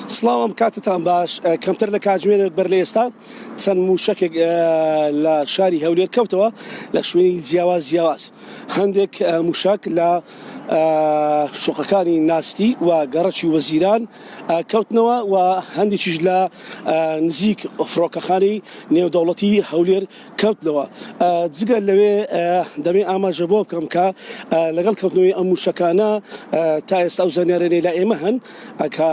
سڵاوم کاتتان باش کەمتر لە کاتژمێرێک بەر لە ئێستا چەند موشەکێک لە شاری هەولێر کەوتەوە لە شوێنی جیاواز هەندێک موشک لە شوقەکانی ناستی و گەڕەکی وەزیران کەوتنەوە و هەندێکیش لە نزیک فڕۆکەخانەی نێودەوڵەتی هەولێر کەوتنەوە. جگە لەوێ دەمێ ئاماژە بۆ بکەم کە لەگەڵ کەوتنەوەی ئەم موشەکانە تا ئێستا ئەو زانیاریانەی لە ئێمە هەن کە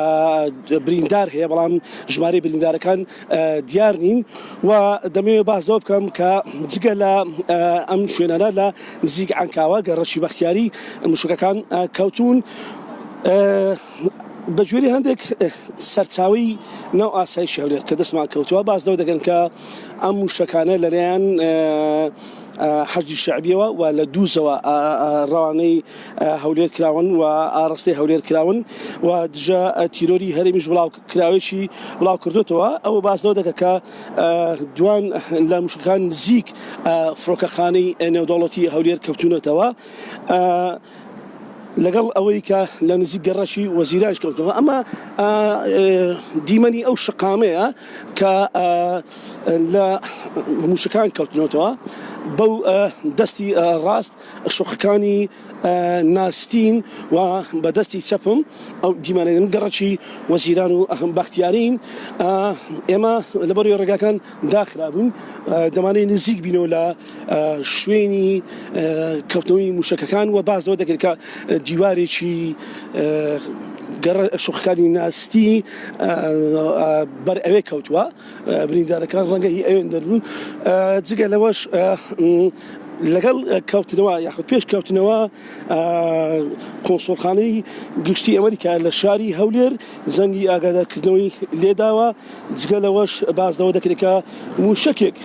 بریندار هەیە بەڵام ژمارەی بریندارەکان دیار نین و دەمێ باس لەوە بکەم کە جگە لە ئەم شوێنانە لە نزیک عەنکاوە گەڕەکی بەختیاری موشەکەکان کەوتون. بەگوێرەی هەندێک سەرچاوی ناو ئاسایشی هەولێر کە دەستمان کەوتووە باس لەوە دەکەن کە ئەم موشەکانە لەلایەن حەشدی شەعبیەوە و لە دووزەوە ڕەوانەی هەولێر کراون و ئاڕاستەی هەولێر کراون و دژە تیرۆری هەرێمیش بڵاو کراوێکی بڵاو کردوتەوە. ئەوە باس لەوە دەکە کە دوان لە موشەکان نزیک فڕۆکەخانەی نێودەوڵەتی هەولێر کەوتونەتەوە لەگەڵ ئەوەی کە لە نزیک گەڕەشی وەزیرانش کەوتنەوە. ئەمە دیمەنی ئەو شقامەیە کە لە موشەکان کەوتنەوەتەوە بەو دەستی ڕاست شوقەکانی ناستین و بە دەستی چەپم ئەو دیمانەیە گەڕەکی وەزیران و بەختیارین. ئێمە لەبەروی ڕێگاکان داخرابوون دەمانەوێت نزیک بینەوە لە شوێنی کەوتنەوەی موشەکەکان و باس لەوە دەکرێت کە دیوارێکی شوقەکانی ناستی بەر ئەوێ کەوتووە بریندارەکان ڕەنگە هی ئەوێن دەربوون. جگە لەوەش لەگەڵ کەوتنەوە یاخود پێش کەوتنەوە کۆنسۆڵخانەی گشتی ئەمریکا لە شاری هەولێر زەنگی ئاگادارکردنەوەی لێداوە. جگە لەوەش باس لەوە دەکرێت کە موشەکێک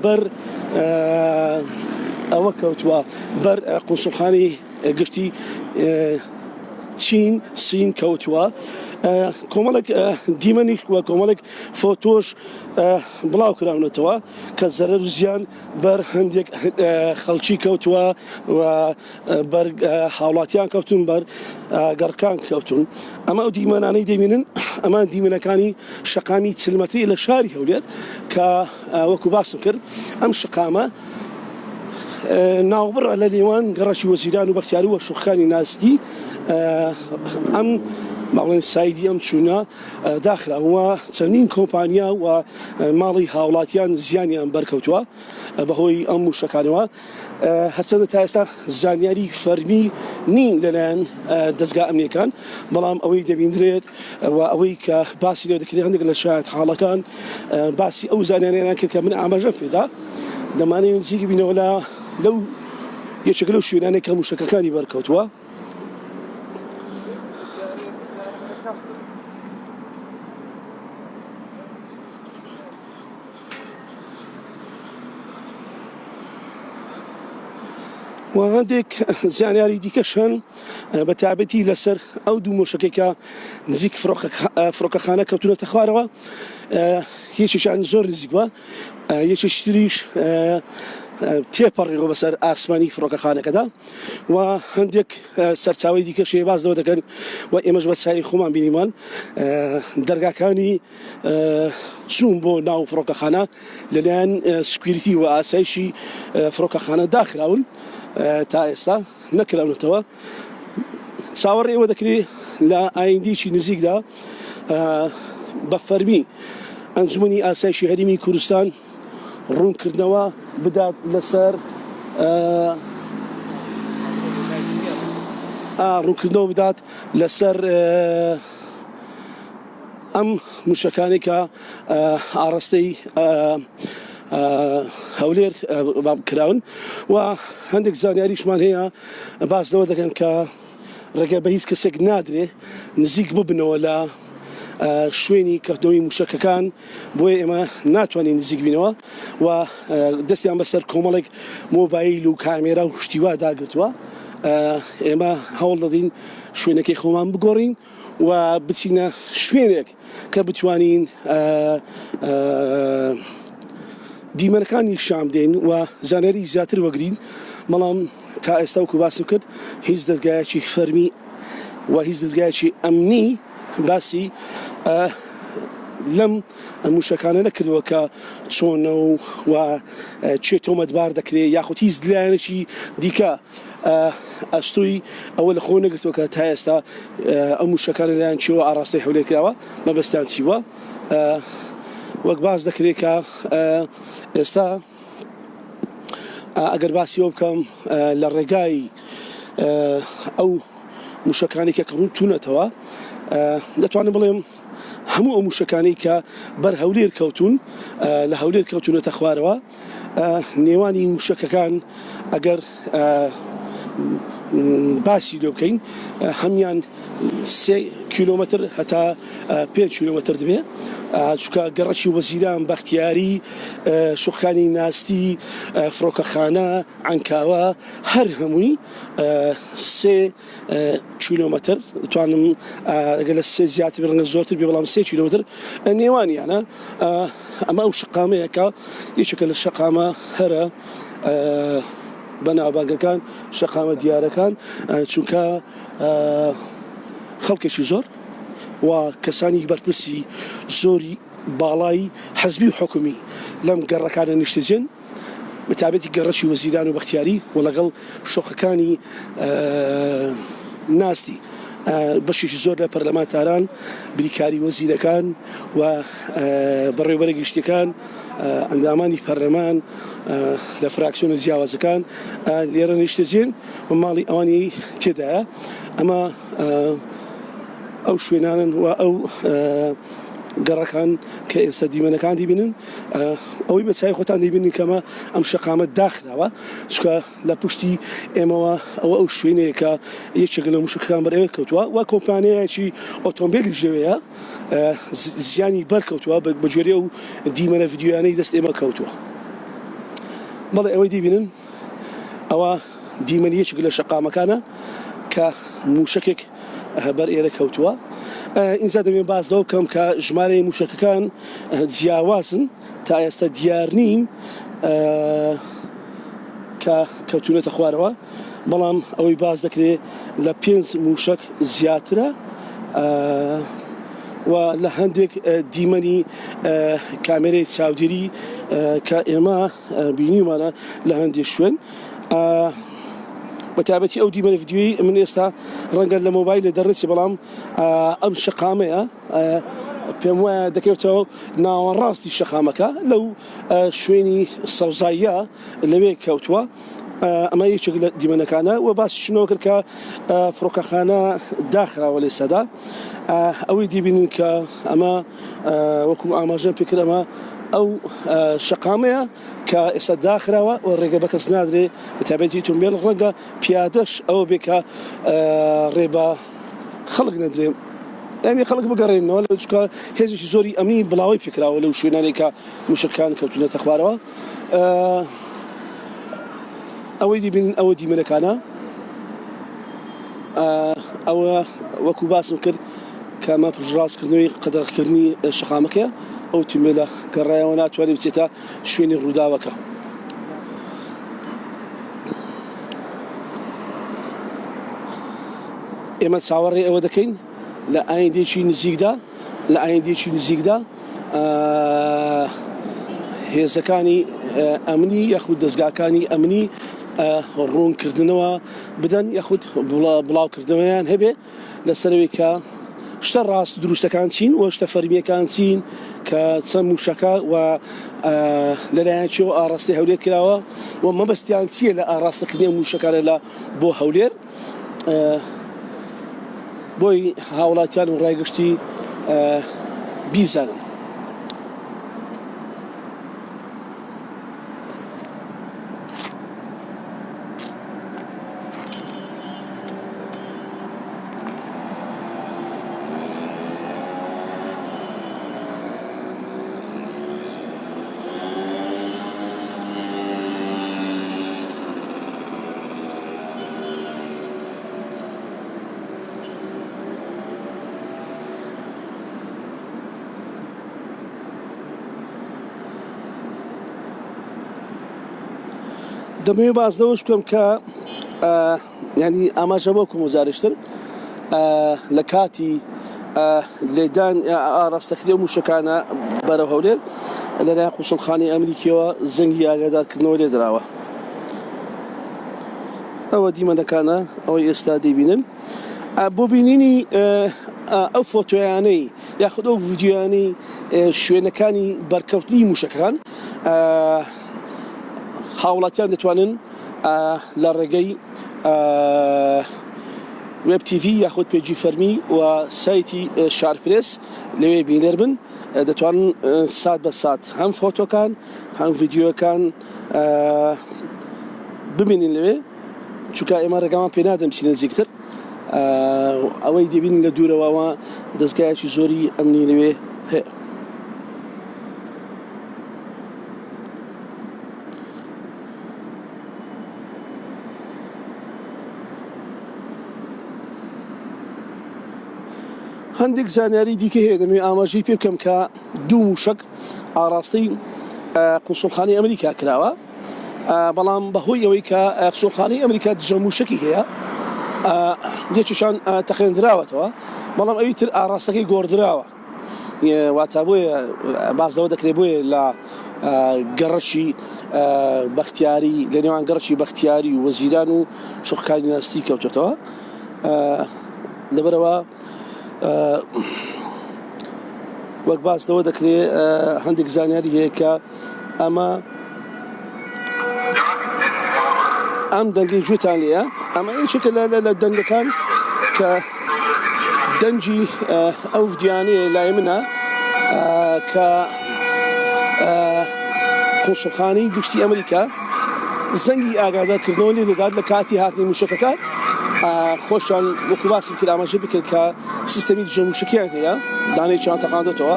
بەر ئەوە کەوتووە بەر کۆنسۆڵخانەی گشتی چین سین کەوتووە. کۆمەڵێک دیمەنی وە کۆمەڵێک فۆتۆش بڵاو کراونەتەوە کە زەرەر و زیان بەر هەندێک خەڵکی کەوتووە و بەر هاوڵاتیان کەوتون بەر گەڕکان کەوتون. ئەمە ئەو دیمەنانەی دەبینن ئەمان دیمەنەکانی شەقامی چلمەتری لە شاری هەولێر کە وەکو باسم کرد ئەم شقامە ناوبڕە لە نێوان گەڕەکی وەزیران و بەختیاری و شوقەکانی ناستی ئەم ماڵێن سایدی ئەم چوونە داخراوە چەندین کۆمپانیا و ماڵی هاوڵاتیان زیانیان بەرکەوتووە بەهۆی ئەم موشەکانەوە. هەرچەندە تا ئێستا زانیاری فەرمی نین لەلایەن دەستگا ئەمنیەکان بەڵام ئەوەی دەبیندرێت و ئەوەی کە باسی لێ دەکرێت هەندێک لە شایەت حاڵەکان باسی ئەو زانیاریان کرد کە من ئاماژەم پێدا دەمانەوێت نزیکی بینەوە لەو یەکێک لەو شوێنانێک کە موشەکەکانی بەرکەوتووە. و هەندێک زانیاری دیکەش هەن بە تایبەتی لەسەر ئەو دوو مۆشەکەی کە نزیک فڕۆکەخانە کەوتونەتە خوارەوە. یەکێکیان زۆر نزیک بووە یەکێکی تریش تێپەڕیەوە بەسەر ئاسمانی فڕۆکەخانەکەدا و هەندێک سەرچاوی دیکەش باز لەوە دەکەن و ئێمەش بە چاوی خۆمان بینیمان دەرگاکانی چوون بۆ ناو فڕۆکەخانە لەلایەن سکیوریتی و ئاسایشی فڕۆکەخانە داخراون تا ئێستا نەکراونەتەوە. چاوەڕێ ئێوە دەکرێت لە ئایندێکی نزیکدا بە فەرمی ئەنجومەنی ئاسایشی هەرێمی کوردستان ڕوونکردنەوە بدات لەسەر ڕوونکردنەوە بدات لەسەر ئەم موشەکانی کە ئاڕاستەی هەولێر کراون و هەندێک زانیاریشمان هەیە باس لەوە دەکەن کە ڕێگە بە هیچ کەسێک نادرێ نزیک ببنەوە لە شوێنی کەوتنەوەی موشەکەکان بۆیە ئێمە ناتوانین نزیک بینەوە و دەستیان بەسەر کۆمەڵێک مۆبایل و کامێرا و شتیوا داگرتووە. ئێمە هەوڵ دەدەین شوێنەکەی خۆمان بگۆڕین و بچینە شوێنێک کە بتوانین دیمەنەکانی شام دێن و زانیاری زیاتر وەگرین. بەڵام تا ئێستا وەکو باسم کرد هیچ دەستگایەکی فەرمی و هیچ دەستگایەکی ئەمنی باسی لەم موشەکانە نەکردووە کە چۆنە و چێ تۆمەتبار دەکرێت یاخود هیچ لایەنێکی دیکە ئەستۆی ئەوە لە خۆ نەگرتووە کە تا ئێستا ئەم موشەکانە لایەن چیوە ئاڕاستی هەولێر کراوە مەبەستیان چیوە وەک باس دەکرێت کە ئێستا ئەگەر باسیەوە بکەم لە ڕێگای ئەو موشەکانی کە کەوتونەتەوە دەتوانم بڵێم هەموو ئەو موشەکانی کە بەر هەولێر کەوتون لە هەولێر کەوتونەتە خوارەوە نێوانی موشەکەکان ئەگەر باسی لێ بکەین هەمیان 3 کیلۆمەتر هەتا 5 کیلۆمەتر دەبێ چونکە گەڕەکی وەزیران بەختیاری شوخەکانی ناستی فڕۆکەخانە عنکاوە هەر هەمووی 3 کیلۆمەتر دەتوانم ئەگەر لە 3 زیاتر بێ زۆرتر بێ بەڵام 3 کیلۆمەتر نێوانیانە ئەمە ئەو شقامەیە کە یەکێکە لە شقامە هەرە بەناوبانگەکان شەقامە دیارەکان چونکە خەڵکێکی زۆر و کەسانی بەرپرسی زۆری باڵای حەزبی و حکومی لەم گەڕەکانە نیشتەجێن بەتابەتی گەڕەکی وەزیران و بەختیاری و لەگەڵ شۆخەکانی ناستی بەشێکی زۆر لە پەرلەمانتاران بریکاری وەزیرەکان و بەڕێوەبەرە گشتیەکان ئەندامانی پەرلەمان لە فراکسیۆنە جیاوازەکان لێرە نیشتەجێن و ماڵی ئەوانی تێدایە ئەمە ئەو شوێنانن و ئەو گەڕەکان کە ئێستا دیمەنەکان دیبینن ئەوەی بە چای خۆتان دیبینن کەمە ئەم شەقامە داخراوە چکە لە پشتی ئێمەوە ئەو شوێنەیە کە یەکێک لە موشکەکان بەرەوێ کەوتووە و کۆمپانیایەکی ئۆتۆمبیلی ژێوەیە زیانی بەرکەوتووە بە جۆرێ و دیمەنە ڤیدیۆیانەی دەست ئێمە کەوتووە بەڵێ ئەوەی دیبینن ئەوە دیمەنی یەکێک لە شەقامەکانە کە موشکێک بەر ئێرە کەوتووە ئینجا دەبێن باس لەوە بکەم کە ژمارەی موشکەکان جیاوازن تا ئێستا دیار نین کە کەوتونەتە خوارەوە بەڵام ئەوەی باس دەکرێت لە 5 موشک زیاترە و لە هەندێک دیمەنی کامێرەی چاودێری کە ئێمە بینیمانە لە هەندێک شوێن بەتابەتی ئەو دیمەنە ڤیدیۆیی من ئێستا ڕەنگە لە مۆبایل لە دەڕێتی بەڵام ئەم شەقامەیە پێم وایە دەکەوێتەوە ناوەڕاستی شەقامەکە لەو شوێنی سەوزاییە لەوێ کەوتووە ئەمە یەکێک لە دیمەنەکانە و باسیشنەوە کرد کە فڕۆکەخانە داخراوە لێ سەدا ئەوەی دیبینن کە ئەمە وەکو ئاماژەم پێکرد ئەمە ئەو شەقامەیە کە ئێستا داخراوە و ڕێگە بە کەس نادرێ بەتابەتی ئۆتۆمبیل ڕەنگە پیادەش ئەوە بێ کە ڕێبە خەڵک نەدرێ یعنی خەڵک بگەڕێنەوە لە چکە هێزێکی زۆری ئەمنی بڵاوی پێکراوە لەو شوێنانەی کە موشکەکان کەوتونەتە خوارەوە ئەوەی دیبینن ئەوە دیمەنەکانە ئەوە وەکو باسم کرد کە ئەمە پشتڕاستکردنەوەی قەدەغکردنی شەقامەکە ئەو ئۆتۆمبیلە گەڕایەوە ناتوانێت بچێتە شوێنی ڕووداوەکە ئێمە چاوەڕێ ئەوە دەکەین لە ئایندێکی نزیکدا هێزەکانی ئەمنی یاخود دەستگاکانی ئەمنی ڕوونکردنەوە بدەن یاخود بڵاوکردنەوەیان هەبێ لەسەرەوەی کە شتە ڕاست دروستەکان چین و شتە فەرمیەکان چین کە چەند موشەکە و لەلایەنچەوە ئاڕاستی هەولێر کراوە و مەبەستیان چییە لە ئاڕاستەکردنی موشەکانە لە بۆ هەولێر بۆی هاوڵاتیان و ڕایگەشتی بیزانن دەمەوێت بازدەوەش بکەم کە ینی ئاماژە بۆ کۆمەزارشتر لە کاتی لێدان ئاراستەکردی و موشەکانە بەرەو هەولێر لەلایەن قوسڵخانەی ئەمریکیەوە زەنگی ئاگادارکردنەوە لێ دراوە. ئەوە دیمەنەکانە ئەوەی ئێستا دەیبینن. بۆ بینینی ئەو فۆتۆیانەی یاخود ئەو ڤیدیۆیانەی شوێنەکانی بەرکەوتنی موشەکان هاوڵاتیان دەتوانن لە ڕێگەی وێب تیڤ یاخود پێجی فەرمی و سایتی شارپرێس لەوێ بینێر بن دەتوانن سات بە سات هەم فۆتۆکان هەم ڤیدیۆکان ببینین لەوێ چونکە ئێمە ڕێگامان پێ نادەم چی نزیکتر ئەوەی دەبین لە دوورەوەوە دەستگایەکی زۆری ئەمنی لەوێ هەیە. هەندێک زانیاری دیکە هەیە دەمێ ئاماژەی پێ بکەم کە دوو موشک ئاراستەی قوسڵخانەی ئەمریکا کراوە بەڵام بەهۆی ئەوەی کە قوسڵخانەی ئەمریکا دژە موشکی هەیە یەکێکیان تەقێنراوەتەوە بەڵام ئەوی تر ئاراستەکەی گۆڕدراوە واتە بۆیە بازەوە دەکرێت بۆیە لە گەڕەکی بەختیاری لە نێوان گەڕکی بەختیاری و وەزیران و شوقەکانی ناستی کەوتێتەوە لەبەرەوە وەک باسەوە دەکرێت هەندێک زانیاری هەیە کە ئەمە ئەم دەنگەی گوێتان لێیە ئەمە یەکێکە لە دەنگەکان کە دەنجی ئەو ڤیدیۆیانەیە لای منە کە قوسڵخانەی گشتی ئەمریکا زەنگی ئاگادارکردنەوە لێ دەدات لە کاتی هاتنی موشەکەکان خۆشیان وەکو باسم کرد ئاماژە بکرد کە سیستەمی دژە موشکیان هەیە دانەیەکیان تەقاندێتەوە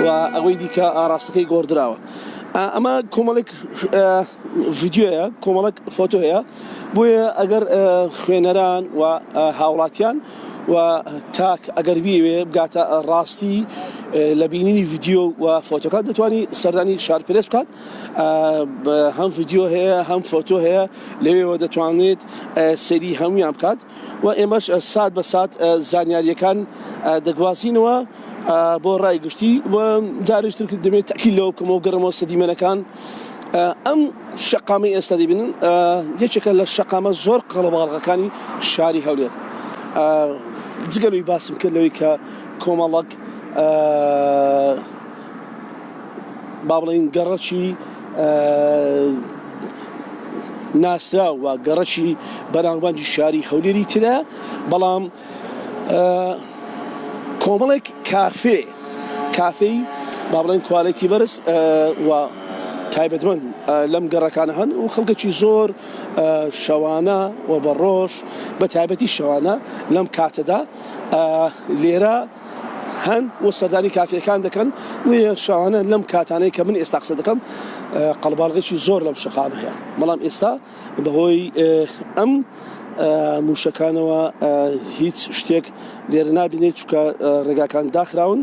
و ئەوەی دیکە ئاراستەکەی گۆڕدراوە. ئەمە کۆمەڵێک ڤیدیۆیە کۆمەڵک فۆتۆ هەیە بۆیە ئەگەر خوێنەران و هاوڵاتیان و تاک ئەگەر بیوێ بگاتە ڕاستی لە بینینی ڤیدیۆ و فۆتۆکان دەتوانی سەردانی شارپرێس بکات هەم ڤیدیۆ هەیە هەم فۆتۆ هەیە لەوێەوە دەتوانێت سەیری هەمویان بکات و ئێمەش سات بە سات زانیاریەکان دەگوازینەوە بۆ ڕای گشتی و جارێکتر دەمێت تەکیل لەوە بکەمەوە گەڕمەوە سەدیمەنەکان ئەم شەقامی ئێستا دەبینن یەکێکە لە شەقامە زۆر قەڵەباڵغەکانی شاری هەولێر جگەلوی باسم کرد لەوەی کە کۆمەڵک با بڵێن گەڕەکی ناسرا و گەڕەکی بەناوبانگی شاری هەولێری ترە بەڵام کۆمەڵێک کافەی با بڵێن کوالەتی بەرز و تایبەتمەند لەم گەڕەکانە هەن و خەڵکێکی زۆر شەوانە و بەڕۆژ بە تایبەتی شەوانە لەم کاتەدا لێرە هەن و سەردانی کافیەکان دەکەن و شەوانە لەم کاتانەی کە من ئێستا قسە دەکەم قەڵباڵغێکی زۆر لەم شەقامە هەیە بەڵام ئێستا بەهۆی ئەم موشەکانەوە هیچ شتێک لێرە نابینێت چونکە ڕێگاکان داخراون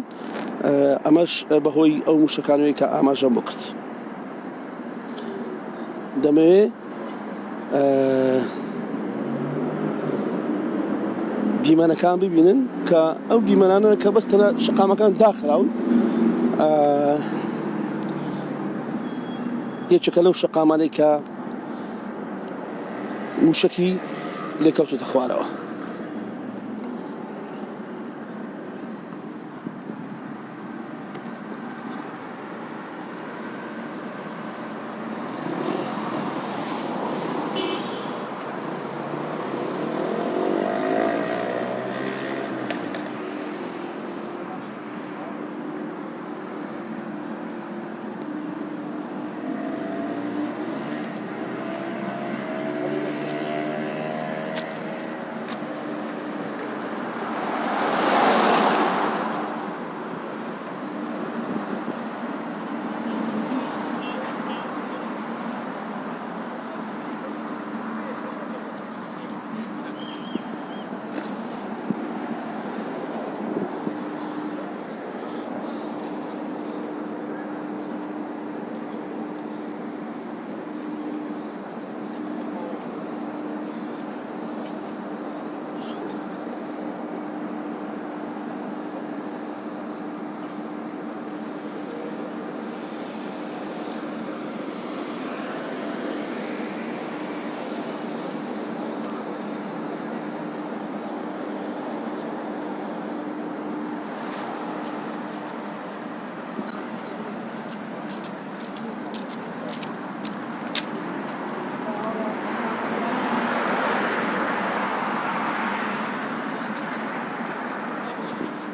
ئەمەش بەهۆی ئەو موشەکانەوەی کە ئاماژەم بۆ کرد. دەمەوێت دیمەنەکان ببینن کە ئەو دیمەنانە کە بەستەنە شەقامەکان داخراون یەکێکە لەو شەقامانەی کە موشکی لێکەوتوتە خوارەوە.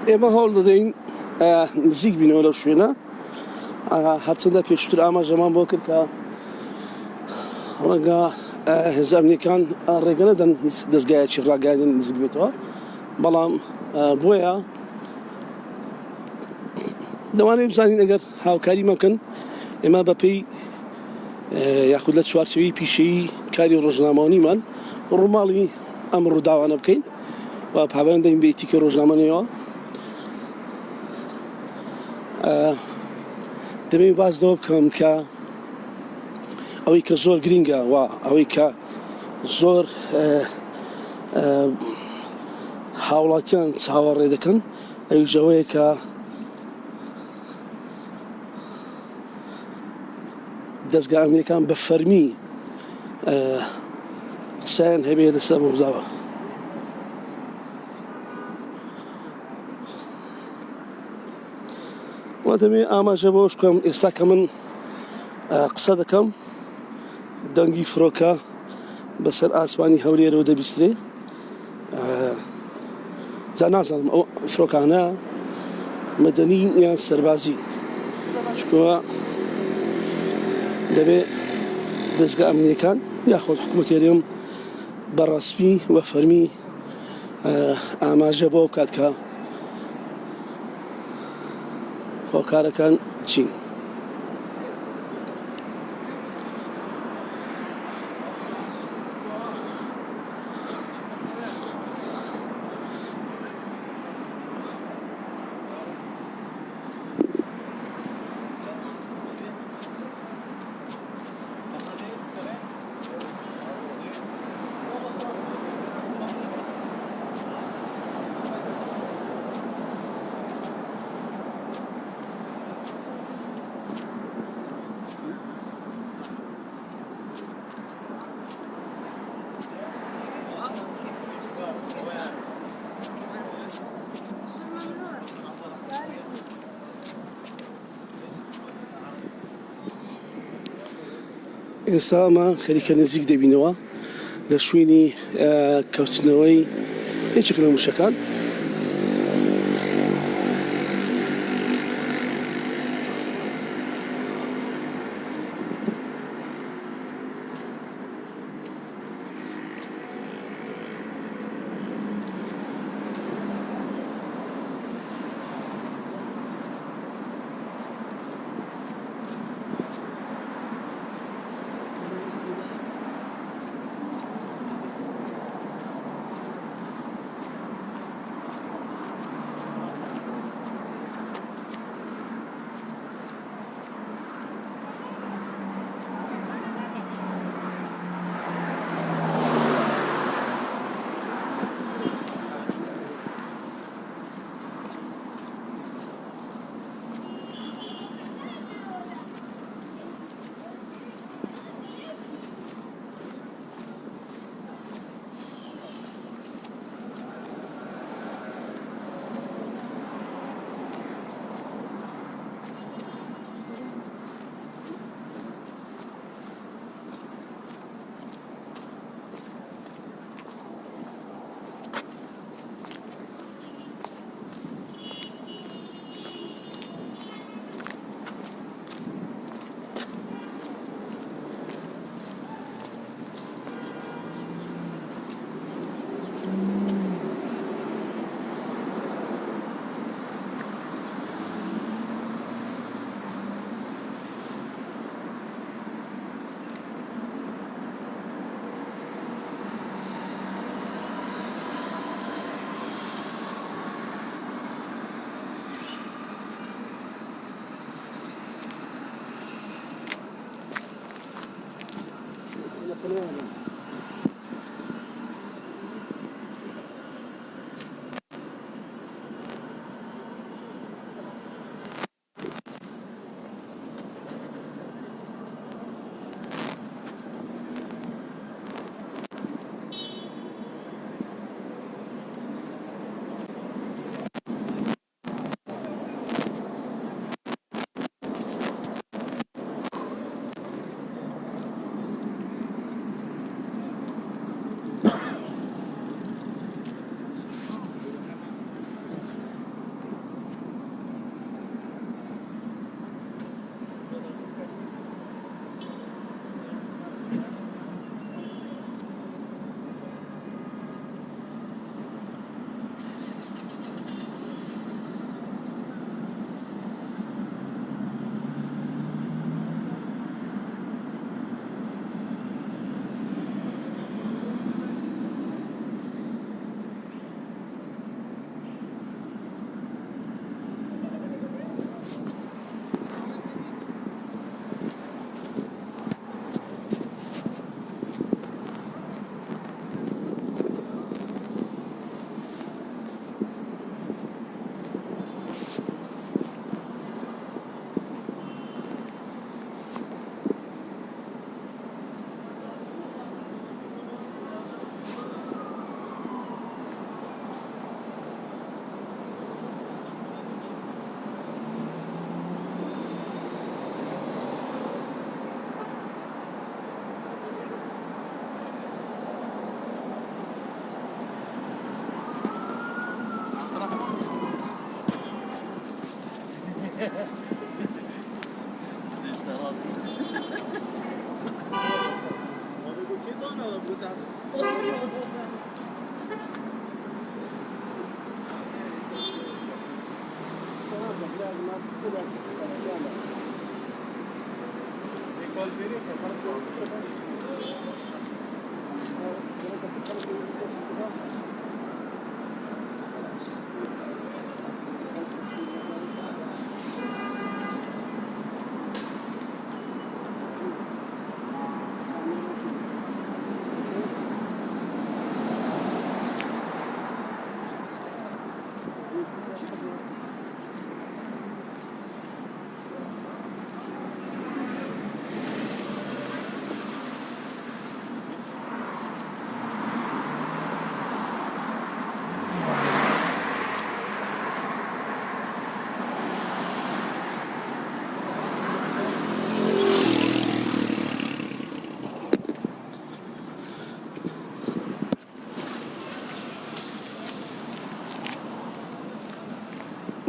ئێمە هەوڵ دەدەین نزیک بینەوە لەو شوێنە هەرچەندە پێشتر ئاماژەمان بۆ کرد کە ڕەنگە هێزە ئەمنیەکان ڕێگە نەدەن دەستگایەکی ڕاگەیاندن نزیک بێتەوە، بەڵام بۆیە دەوانێت بزانین ئەگەر هاوکاری مەکەن ئێمە بەپێی یاخود لە چوارچەوەی پیشەیی کاری ڕۆژنامەوانیمان ڕووماڵی ئەم ڕووداوانە بکەین و پابەند دەین بە ئیتیکە ڕۆژنامەیەوە. دەبێت باس دەوە بکەم کە ئەوەی کە زۆر گرینگە و ئەوەی کە زۆر هاوڵاتیان چاوەڕێ دەکەن ئەویژەوەیە کە دەستگا ئەمنیەکان بە فەرمی قسەیان هەبێت لەسەر ڕووداوە. و دەبێت ئاماژە بۆش بکەم ئێستا کە من قسە دەکەم دەنگی فرۆکە بەسەر ئاسمانی هەولێرەوە دەبیسترێ. جا نازانم ئەو فرۆکانە مەدەنی یان سەربازی، چکۆوە دەبێت دەستگا ئەمنیەکان یاخۆت حکوومەت هێرێم بەڕاستی وە فەرمی ئاماژە بۆ بکات کە هۆکارەکان چین. ئێستا ئەمە خەریکە نزیک دەبینەوە لە شوێنی کەوتنەوەی هیچێک لە موشەکان.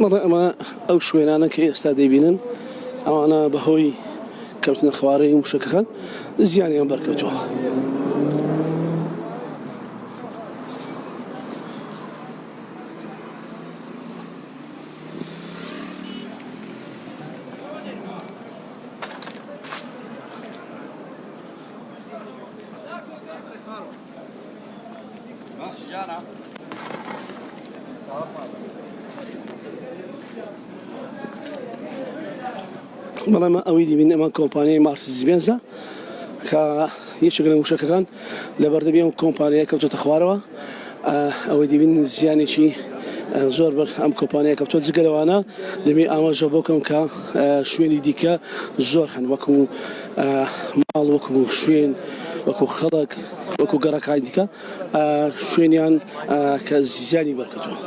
مەڵێ ئەمە ئەو شوێنانە کە ئێستا دەیبینن ئەوانە بەهۆی کەوتنە خوارەوی موشکەکان زیانیان بەرکەوتووە. بەڵام ئەوەی دیبین ئەمە کۆمپانیای مارسیدس بێنزە کە یەکێک لە موشکەکان لە بەردەمی ئەم کۆمپانیای کەوتۆتە خوارەوە. ئەوەی دیبین زیانێکی زۆر بەر ئەم کۆمپانیای کەوتۆ جگە لەوانە دەبێ ئاماژە بۆ بکەم کە شوێنی دیکە زۆر هەن وەکو ماڵ وەکو شوێن وەکو خەڵک وەکو گەڕەکانی دیکە شوێنیان کە زیانی بەرکەوتووە.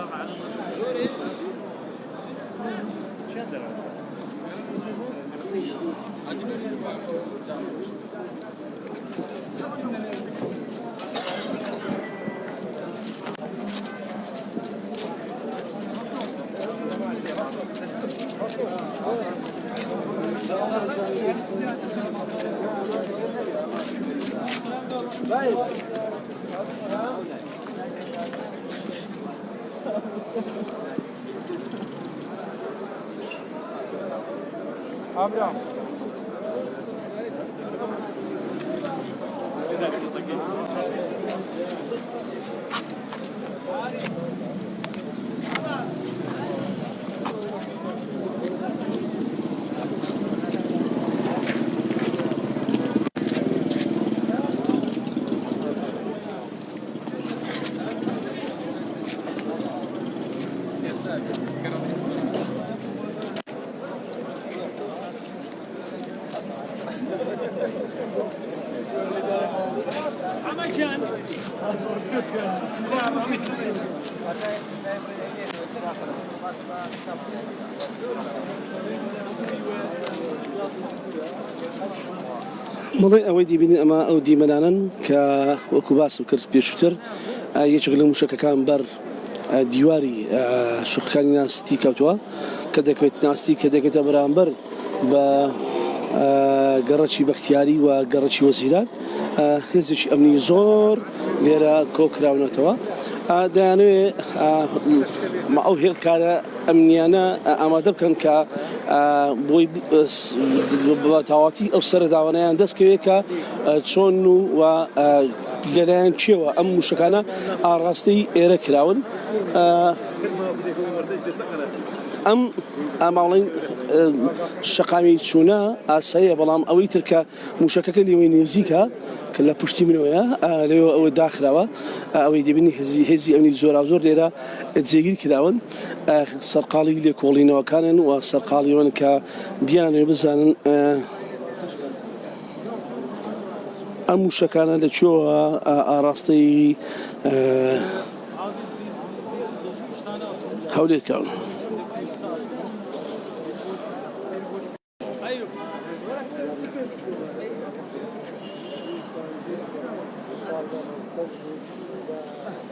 Abraham. مەڵێ ئەوەی دیبینی ئەمە ئەو دیمەنانن کە وەکو باسم کرد پێشووتر یەکێک لە موشکەکان بەر دیواری شوقەکانی ناستی کەوتووە کە دەکەوێت ناستی کە دەکەێتە بەرامبەر بە گەڕەکی بەختیاری و گەڕەکی وەزیران هێزێکی ئەمنی زۆر لێرە کۆکراونەتەوە. دەیانوێت ئەو هێڵکارە ئەمنیانە ئامادە بکەن کە بۆی تاواتی ئەو سەرداوانیان دەستکەوێت کە چۆن و لەلایەن چێوە ئەم موشکانە ئاڕاستەی ئێرە کراون. ئەم ئاماڵین شەقامی چوونە ئاساییە بەڵام ئەوەی ترکە موشکەکە لێوەی نێزیکە کە لە پشتی منەوەیە لێوە ئەوە داخراوە ئەوەی دەبینی هێزی ئەمنی زۆر زۆر لێرە جێگیر کراون سەرقاڵی لێکۆڵینەوەکانن و سەرقاڵیوان کە بیانێ بزانن ئەم موشکانە لەکوێوە ئاراستەی هەولێرکراون.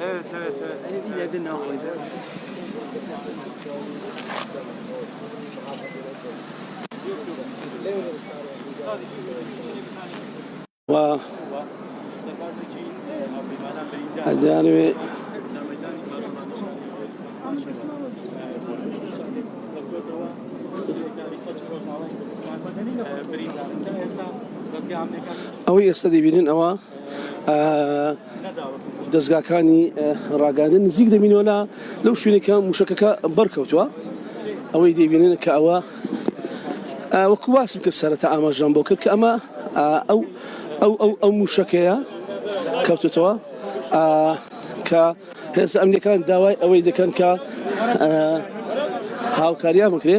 Evet, evet, evet. Hani bir yedin ne oldu? و ئەدانوێ ئەوەی ئێستا دەبینن ئەوە دەستگاکانی ڕاگەاندن نزیک دەبینەوە لەو شوێنێکە موشکەکە بەرکەوتووە ئەوەی دەبینن کە ئەوە وەکو باسم کرد سەرەتا ئاماژەم بۆ کرد کە ئەمە ئەو موشکەیە کەوتوتەوە کە هێز ئەمریکان داوای ئەوەی دەکەن کە هاوکاریان بکرێ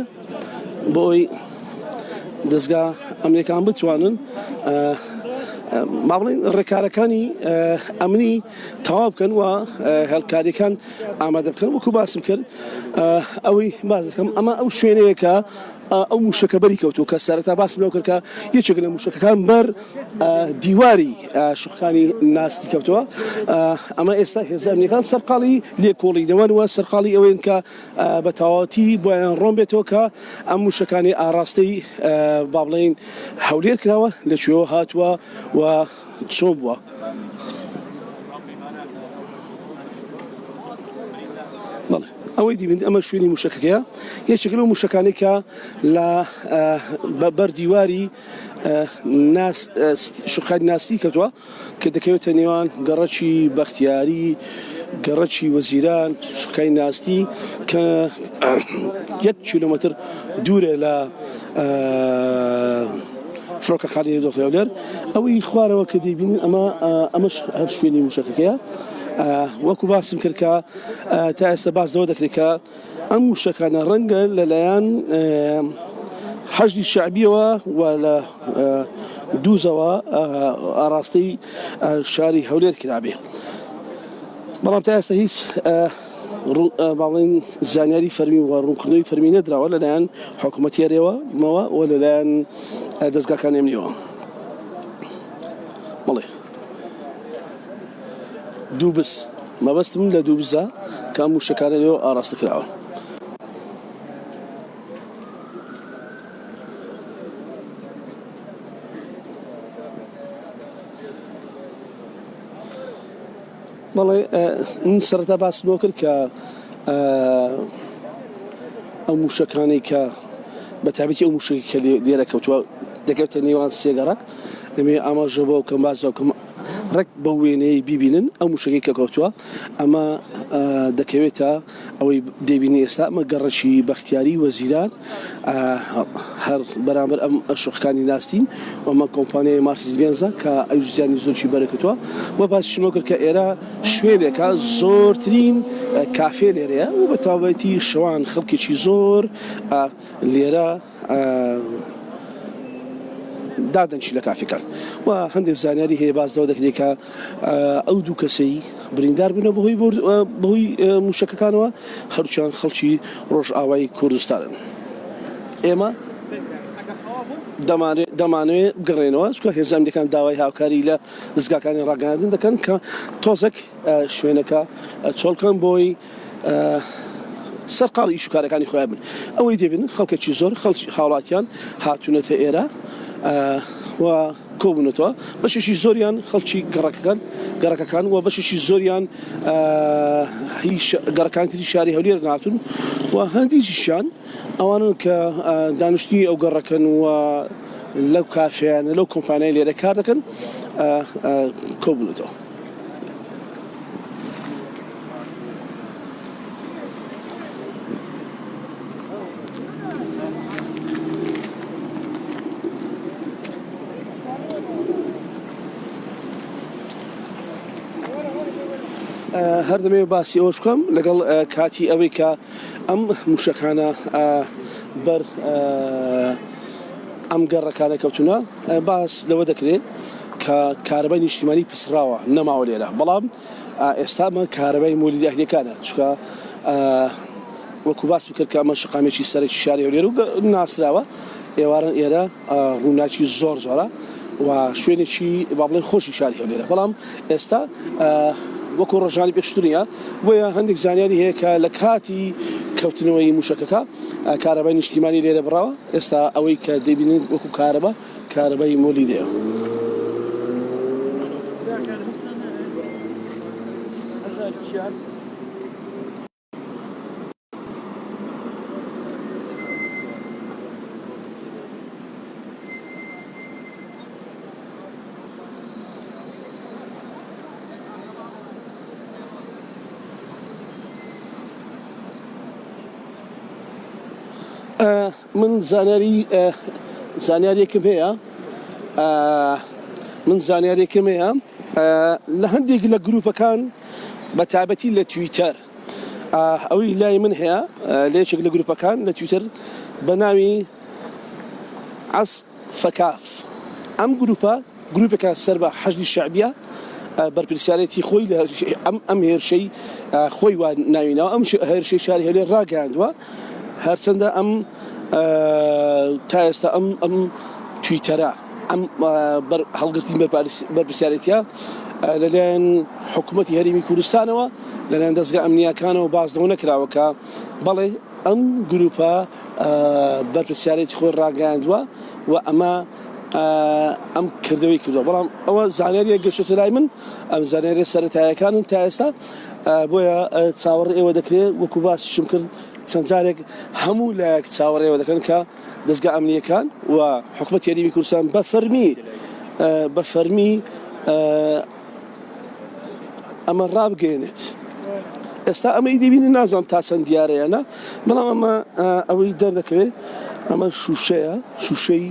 بۆ ئەوی دەستگا ئەمریکان بتوانن مابڵین ڕێکارەکانی ئەمنی تەواو بکەن و هەڵکاریەکان ئامادە بکەن وەکو باسم کرد ئەوەی باز دەکەم ئەمە ئەو شوێنەیەکە ئەو موشەکە بەری کەوتووە کە سەرەتا باسم لەو کردکە یەکێک لە موشەکەکان بەر دیواری شوقەکانی ناستی کەوتووە ئەمە ئێستا هێز ئەمریکان سەرقاڵی لێکۆڵینەوەن وە سەرقاڵی ئەوەن کە بە تەواوەتی بۆیان ڕۆم بێتەوە کە ئەم موشەکانی ئاراستەی با بڵێن هەولێر کراوە لەکوێوە هاتووە و چۆن بووە. ئەوەی دیبین ئەمە شوێنی موشکەکەیە یەکێک لەو موشەکانی کە لە بەردیواری شوقانی ناستی کەوتووە کە دەکەوێتە نێوان گەڕەکی بەختیاری گەڕەکی وەزیران شوقانی ناستی کە 1 کیلۆمەتر دوورە لە فڕۆکەخانەی دۆختی هەولێر ئەوەی خوارەوە کە دەیبینین ئەمەش هەر شوێنی موشکەکەیە وەکو باسم کرد کە تا ئێستا باسەوە دەکرێت کە ئەم موشەکانە ڕەنگە لەلایەن حەشدی شەعبیەوە و لە دووزەوە ئاراستەی شاری هەولێر کرابێ بەڵام تا ئێستا هیچ باڵێن زانیاری فەرمی و ڕوونکردنەوەی فەرمی نەدراوە لەلایەن حکوومەتیارەوە مەوە و لەلایەن دەستگاکانی ئەمنیەوە بەڵێ دووبس مەبەستم لە دووبزە کە ئەم موشەکانە لێەوە ئاراستە کراوە. بەڵێ من سەرەتا باسم بۆ کرد کە ئەو موشەکانی کە بەتابەتی ئەو موشکی کە لێرە کەوتووە دەکەوتە نێوان سێگەڕک دەمێ ئاماژە بۆ کەم بازەکەم ڕێک بە وێنەی بیبینن ئەو موشکی کە کەوتووە ئەمە دەکەوێتە ئەوەی دەبینی ئێستا ئەمە گەڕەکی بەختیاری وەزیران هەر بەرامبەر ئەم شوقەکانی ناستین و ئەمە کۆمپانیای مارسیس بێنزە کە ئەوزیانی زۆرچی بەرەکەوتووە و باسیمە کرد کە ئێرە شوێنێکە زۆرترین کافێ لێرەیە و بە تاوەتی شەوان خەڵکێکی زۆر لێرە دادەنشی لە کافەکان و هەندێک زانیاری هەیە بازەوە دەکرێت کە ئەو دوو کەسەی بریندار بنە بەهۆی موشەکەکانەوە هەرچیان خەڵکی ڕۆژ ئاوای کوردستانن. ئێمە دەمانوێت بگەڕێنەوە چکە هێزانەکان داوای هاوکاری لە دەستگاکانی ڕاگەاندن دەکەن کە تۆزێک شوێنەکە چۆڵکەن بۆی سەرقاڵی ئیشوکارەکانی خۆیان بن ئەوەی دەبین خەڵکێکی زۆر خەڵکی هاوڵاتیان هاتوونەتە ئێرە و کۆبوونەتەوە بەشێکی زۆریان خەڵکی گەڕەکەکان و بەشێکی زۆریان گەڕەکانی تری شاری هەولێر ناتون و هەندێکیشیان ئەوانن کە دانیشتنی ئەو گەڕەکەن و لەو کافیانە لەو کۆمپانیای لێرە کار دەکەن کۆبوونەتەوە. هەردەمێ باسی ئەوش بکەم لەگەڵ کاتی ئەوەی کە ئەم موشەکانە بەر ئەم گەڕەکانە کەوتونە باس لەوە دەکرێت کە کارەبای نیشتیمانی پسراوە نەماوە لێرە بەڵام ئێستامە کارەبای مۆلیدی ئەهلیەکانە چکە وەکو باس بکرد کە ئەمە شقامێکی سەرێکی شاری هەولێر و ناسراوە ئێوارن ئێرە ڕووناکی زۆرە و شوێنێکی با بڵێن خۆشی شاری هەولێرە بەڵام ئێستا وەکو ڕۆژانی پێشترینە بۆیە هەندێک زانیاری هەیە کە لە کاتی کەوتنەوەی موشەکەکە کارەبای نیشتیمانی لێرە بڕاوە ئێستا ئەوەی کە دەبینن وەکو کارەبە کارەبای مۆلی دەیە. من زانیاریەکەم هەیە لە هەندێک لە گروپەکان بە تایبەتی لە تویتەر ئەوەی لای من هەیە لە یەکێک لە گروپەکان لە تویتەر بە ناوی عەس فەکاف. ئەم گروپێکە سەر بە حەشدی شەعبیە بەرپرسیارەتی خۆی ئەم هێرشەی خۆی وا ناوینەوە ئەم هێرشەی شاری هەولێر ڕاگەیاندووە هەرچەندە ئەم تا ئێستا ئەم تویتەرە ئەم هەڵگرتنی بەرپرسیارەتیە لەلایەن حکوومەتی هەرێمی کوردستانەوە لەلایەن دەستگا ئەمنیەکانەوە بازنەوە نەکراوە کە بەڵێ ئەم گروپە بەرپرسیارەتی خۆی ڕاگەیاندووە و ئەمە ئەم کردەوەی کردووە بەڵام ئەوە زانیاریە گەشتە لای من ئەم زانیاریە سەرەتاییەکانن تا ئێستا بۆیە چاوەڕێ ئێوە دەکرێت وەکو باسیشم کرد چەند جارێک هەموو لایەک چاوەڕێ ئێوە دەکەن کە دەستگا ئەمنیەکان و حکوومەتی هەرێمی کوردستان بە فەرمی ئەمە ڕابگەێنێت. ئێستا ئەمەی دەبینی نازانم تا چەند دیارەیەنە بەڵام ئەمە ئەوەی دەردەکەوێت ئەمە شوشەی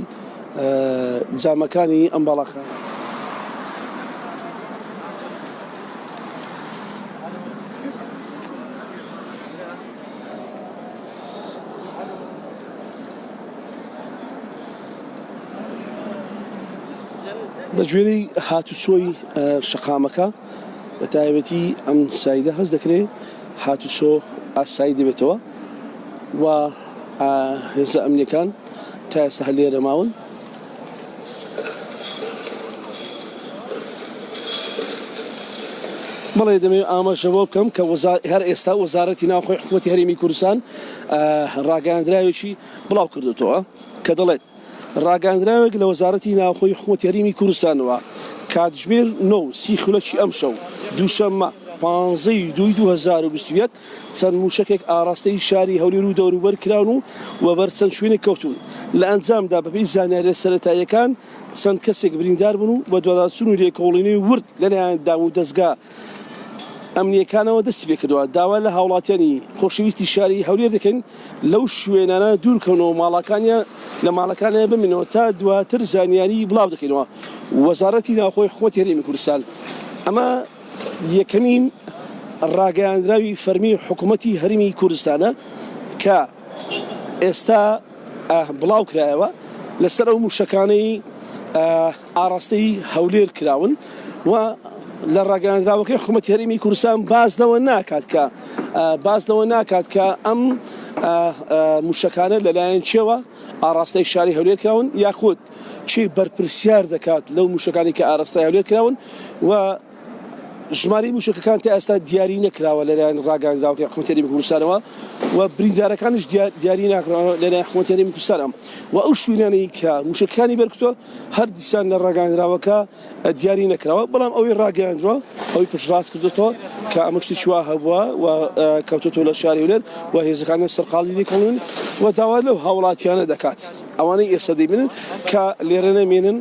جامەکانی ئەم باڵەخە. بە گوێرەی هاتوچۆی شەقامەکە بە تایبەتی ئەم سایدە هەست دەکرێت هاتوچۆ ئاسایی دەبێتەوە و هێزە ئەمنیەکان تا ئێستا هەلێرە ماون. بەڵێ دەمەوێت ئاماژەوە بکەم کە هەر ئێستا وەزارەتی ناوخۆی حکوومەتی هەرێمی کوردستان ڕاگەیاندراوێکی بڵاو کردوتەوە کە دەڵێت ڕاگەاندراوێک لە وەزارەتی ناوخۆی حکوومەتی هەرێمی کوردستانەوە کاتژمێر 9 خولەکی ئەمشەو دووشەممە 15/2/2021 چەند موشکێک ئاراستەی شاری هەولێر و دەوروبەر کراون و وەبەر چەند شوێنێک کەوتون. لە ئەنجامدا بەپێی زانیاریە سەرەتاییەکان چەند کەسێک بریندار بوون و بە دواداچوون و لێکۆڵینەوەی ورد لەلایەن دام و دەستگا ئەمنیەکانەوە دەستی پێ کردووە. داوا لە هاوڵاتیانی خۆشەویستی شاری هەولێر دەکەین لەو شوێنانە دوورکەونەوە لە ماڵەکانیان بمێنەوە تا دواتر زانیاری بڵاو دەکەینەوە. وەزارەتی ناوخۆی حکوومەتی هەرێمی کوردستان ئەمە یەکەمین ڕاگەیاندراوی فەرمی حکوومەتی هەرێمی کوردستانە کە ئێستا بڵاو کرایەوە لەسەر ئەو موشەکانەی ئاراستەی هەولێر کراون و لە ڕاگەیاندراوەکەی حکوومەتی هەرێمی کوردستان بازنەوە ناکات کە ئەم موشەکانە لەلایەن چێوە ئاراستەی شاری هەولێر کراون یاخود چی بەرپرسیار دەکات لەو موشەکانی کە ئاراستەی هەولێر کراون و ژمارەی موشکەکان تا ئێستا دیاری نەکراوە لەلایەن ڕاگەاندراوەکەی حکوومەتی هەرێمی کوردستانەوە و بریندارەکانیش دیاری ناکراوە لەلایەن حکوومەتی هەرێمی کوردستانە و ئەو شوێنانەی کە موشکەکانی بەرکردووە هەر دیسان لە ڕاگەاندراوەکە دیاری نەکراوە بەڵام ئەوەی ڕاگەیاندرەوە ئەوەی پشتڕاست کردوێتەوە کە ئەمە شتێکی وا هەبووە و کەوتۆتەوە لە شاری هەولێر و هێزەکانی سەرقاڵی لێکۆڵن و داوا لەو هاوڵاتیانە دەکات. ئەوانەی ئێستا دەیبینن کە لێرە نەمێنن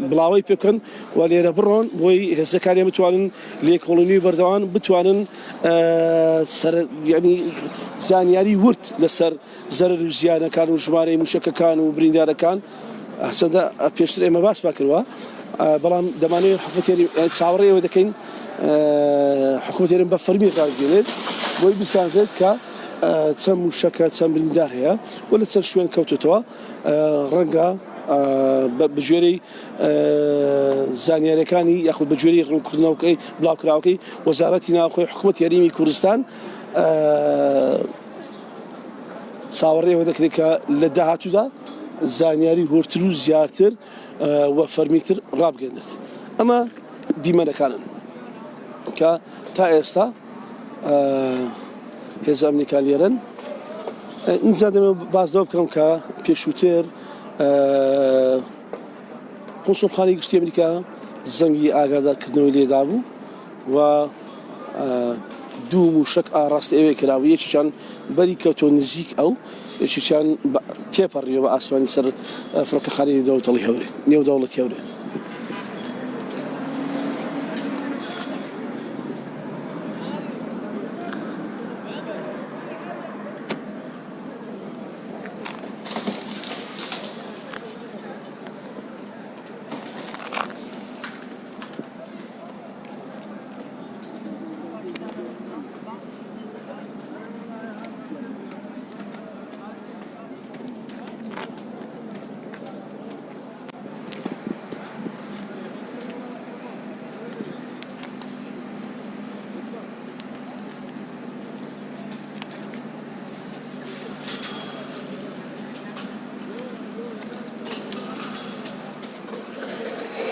بڵاوی پێکەن و لێرە بڕۆن بۆی هێزەکانیان بتوانن لێکۆڵینی بەردەوام بتوانن زانیاری ورد لەسەر زەرەر و زیانەکان و ژمارەی موشکەکان و بریندارەکان چەندە پێشتر ئێمە باس کردووە بەڵام دەمانەوێت حکوومەتی چاوەڕێەوە دەکەین حکوومەتی هەرێم بە فەرمی ڕاگەێنێت بۆی بیسانرێت کە چەند موشەکە چەند بریندار هەیە و لە چەند شوێن کەوتێتەوە ڕەنگە بەگوێرەی زانیاریەکانی یاخود بەگوێرەی ڕوونکردنەوەکەی بڵاوکراوەکەی وەزارەتی ناوخۆی حکوومەتی هەرێمی کوردستان چاوەڕێەوە دەکرێت کە لە داهاتوودا زانیاری هۆرتر و زیاتر و فەرمیتر ڕابگەێنێت. ئەمە دیمەنەکانن کە تا ئێستا هێزە ئەمنیەکان لێرەن. ئینجا دەمە بازدەوە بکەم کە پێشووتر قونسڵخانەی گشتی ئەمریکا زەنگی ئاگادارکردنەوەی لێدا بوو و دوو موشک ئاڕاستی ئەوێ کراوە یەکیان بەری کەوتۆ نزیک ئەو یەکیان تێپەڕیەوە بە ئاسمانی سەر فڕۆکەخانەی نێودەوڵەتی هەورێ.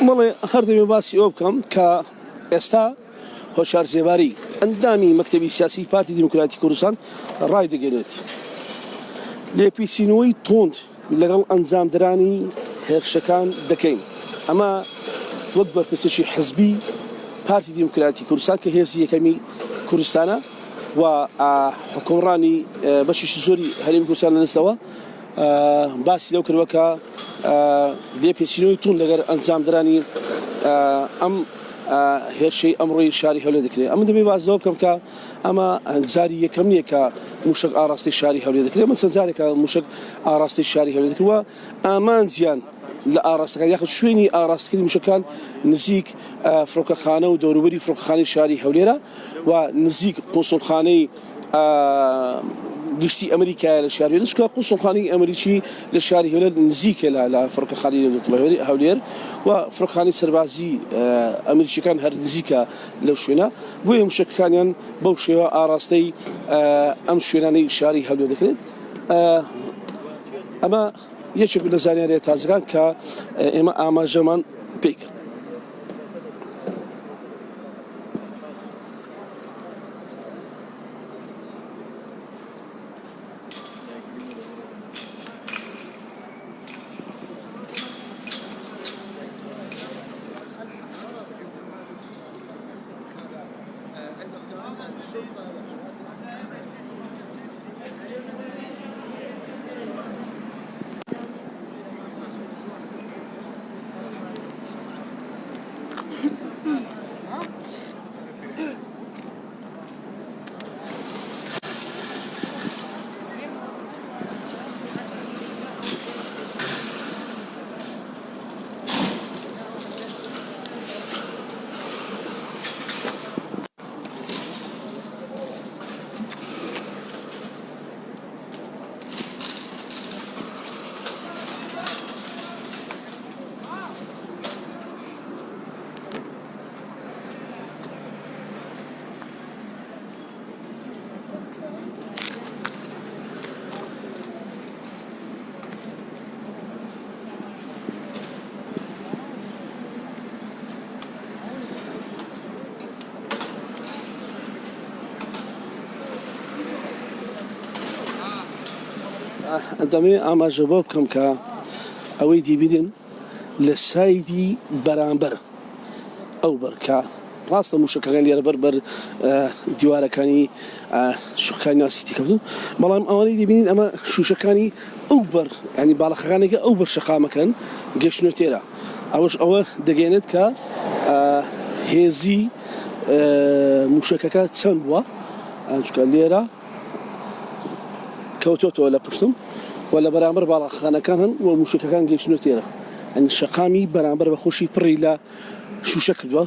بەڵێ هەردەمێ باسی ئەوە بکەم کە ئێستا هۆشار زێباری ئەندامی مەکتەبی سیاسی پارتی دیموکراتی کوردستان ڕای دەگەنێت لێپیچینەوەی تۆند لەگەڵ ئەنجامدرانی هێرشەکان دەکەین. ئەمە وەک بەرپرسێکی حزبی پارتی دیموکراتی کوردستان کە هێزی یەکەمی کوردستانە و حکومڕانی بەشێکی زۆری هەرێمی کوردستان لەدەستەوە باسی لەو کردووە کە لێپێچینەوەی تون لەگەر ئەنجامدرانی ئەم هێرشەی ئەمڕۆی شاری هەولێر دەکرێت. ئەمە دەبێت بازەوە بکەم کە ئەمە جاری یەکەم نییە کە موشک ئاراستی شاری هەولێر دەکرێت. ئەمە چەند جارێکە موشک ئاراستی شاری هەولێر دەکرێتەوە ئامانجیان لە ئاراستەکان یاخود شوێنی ئاراستکردنی موشکەکان نزیک فڕۆکەخانە و دەوروبەری فڕۆکەخانەی شاری هەولێرە و نزیک قونسڵخانەی گشتی ئەمریکایە لە شاری هەولێر چونکە قونسڵخانەی ئەمریکی لە شاری هەولێر نزیکە لە فڕۆکەخانەی نێودەوڵەتی هەولێر و فڕۆکەخانەی سەربازی ئەمریکیەکان هەر نزیکە لەو شوێنە بۆیە موشکەکانیان بەو شێوە ئاراستەی ئەم شوێنانەی شاری هەولێر دەکرێت. ئەمە یەکێک لە زانیاریە تازەکان کە ئێمە ئاماژەمان پێی کرد. دەمێ ئاماژە بۆ بکەم کە ئەوەی دیبینن لە سایدی بەرامبەر ئەو بەرکە ڕاستە موشکەکان لێرە بەر دیوارەکانی شوخەکانی ناسیتی کەوتون بەڵام ئەوانەی دەبینین ئەمە شوشەکانی ئەو بەر ینی باڵەخەکانێکە ئەو بەر شەقامەکەن گەشتنەوە تێرە ئەوەش ئەوە دەگەێنێت کە هێزی موشکەکە چەند بووە چونکە لێرە کەوتۆتەوە لە پشتم و لە بەرامبەر باڵەخانەکان هەن و موشکەکان گەشتنەوە تێرە ئەنی شەقامی بەرامبەر بە خۆشی پڕی لە شوشە کردووە